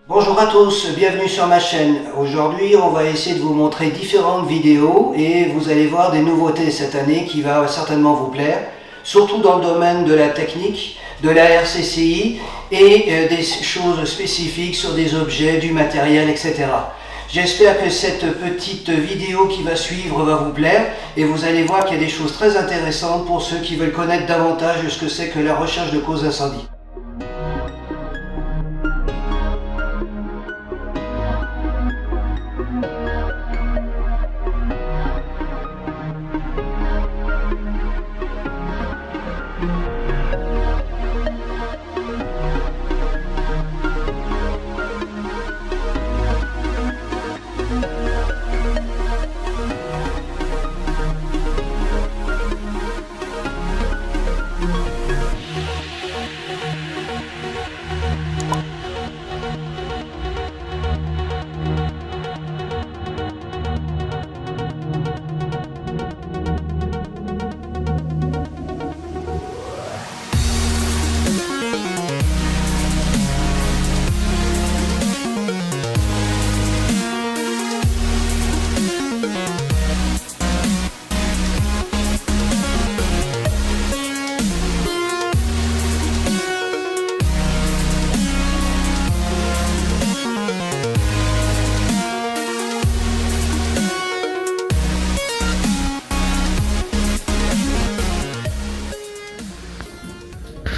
Bonjour à tous, bienvenue sur ma chaîne. Aujourd'hui, on va essayer de vous montrer différentes vidéos et vous allez voir des nouveautés cette année qui va certainement vous plaire, surtout dans le domaine de la technique, de la RCCI et des choses spécifiques sur des objets, du matériel, etc. J'espère que cette petite vidéo qui va suivre va vous plaire et vous allez voir qu'il y a des choses très intéressantes pour ceux qui veulent connaître davantage ce que c'est que la recherche de causes d'incendie.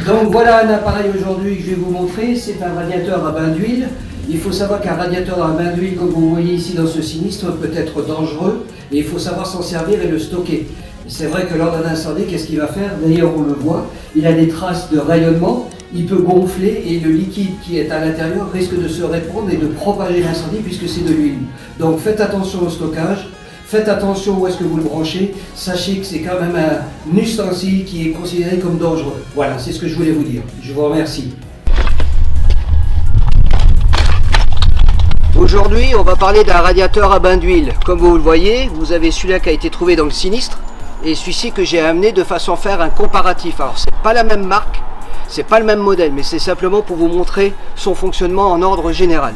Donc voilà un appareil aujourd'hui que je vais vous montrer, c'est un radiateur à bain d'huile. Il faut savoir qu'un radiateur à bain d'huile, comme vous voyez ici dans ce sinistre, peut être dangereux et il faut savoir s'en servir et le stocker. C'est vrai que lors d'un incendie, qu'est-ce qu'il va faire? D'ailleurs on le voit, il a des traces de rayonnement, il peut gonfler et le liquide qui est à l'intérieur risque de se répandre et de propager l'incendie puisque c'est de l'huile. Donc faites attention au stockage. Faites attention où est-ce que vous le branchez, sachez que c'est quand même un ustensile qui est considéré comme dangereux. Voilà, c'est ce que je voulais vous dire. Je vous remercie. Aujourd'hui, on va parler d'un radiateur à bain d'huile. Comme vous le voyez, vous avez celui-là qui a été trouvé dans le sinistre et celui-ci que j'ai amené de façon à faire un comparatif. Alors, c'est pas la même marque, c'est pas le même modèle, mais c'est simplement pour vous montrer son fonctionnement en ordre général.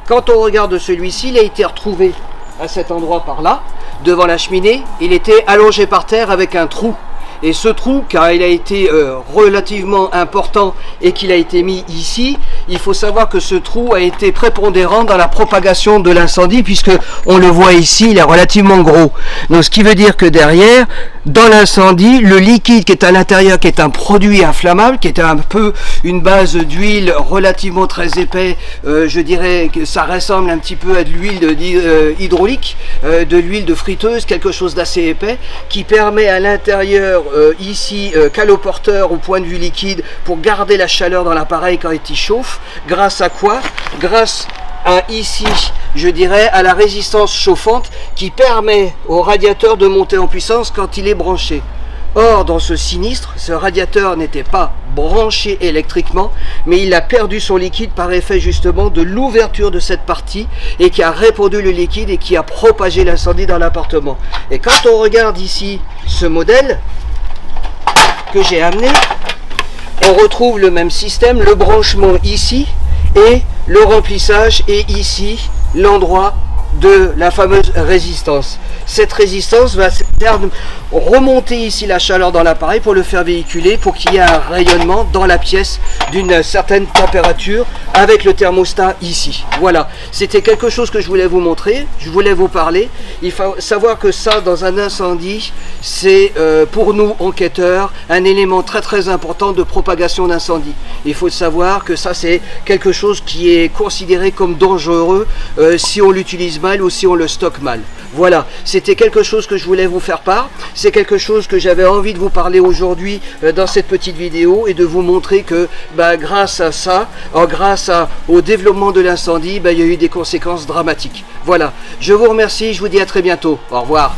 Quand on regarde celui-ci, il a été retrouvé à cet endroit par là, devant la cheminée, il était allongé par terre avec un trou. Et ce trou, car il a été relativement important et qu'il a été mis ici, il faut savoir que ce trou a été prépondérant dans la propagation de l'incendie puisque on le voit ici, il est relativement gros. Donc ce qui veut dire que derrière, dans l'incendie, le liquide qui est à l'intérieur, qui est un produit inflammable, qui est un peu une base d'huile relativement très épais, je dirais que ça ressemble un petit peu à de l'huile hydraulique, de l'huile de friteuse, quelque chose d'assez épais, qui permet à l'intérieur ici caloporteur au point de vue liquide pour garder la chaleur dans l'appareil quand il chauffe. Grâce à quoi? Grâce à ici, je dirais, à la résistance chauffante qui permet au radiateur de monter en puissance quand il est branché. Or, dans ce sinistre, ce radiateur n'était pas branché électriquement, mais il a perdu son liquide par effet justement de l'ouverture de cette partie et qui a répandu le liquide et qui a propagé l'incendie dans l'appartement. Et quand on regarde ici ce modèle que j'ai amené, on retrouve le même système, le branchement ici et le remplissage et ici l'endroit de la fameuse résistance. Cette résistance va faire remonter ici la chaleur dans l'appareil pour le faire véhiculer, pour qu'il y ait un rayonnement dans la pièce d'une certaine température avec le thermostat ici. Voilà, c'était quelque chose que je voulais vous montrer, je voulais vous parler. Il faut savoir que ça, dans un incendie, c'est pour nous enquêteurs un élément très très important de propagation d'incendie. Il faut savoir que ça, c'est quelque chose qui est considéré comme dangereux si on l'utilise mal ou si on le stocke mal. Voilà, c'était quelque chose que je voulais vous faire part, c'est quelque chose que j'avais envie de vous parler aujourd'hui dans cette petite vidéo et de vous montrer que grâce à ça, au développement de l'incendie, il y a eu des conséquences dramatiques. Voilà, je vous remercie, je vous dis à très bientôt, au revoir.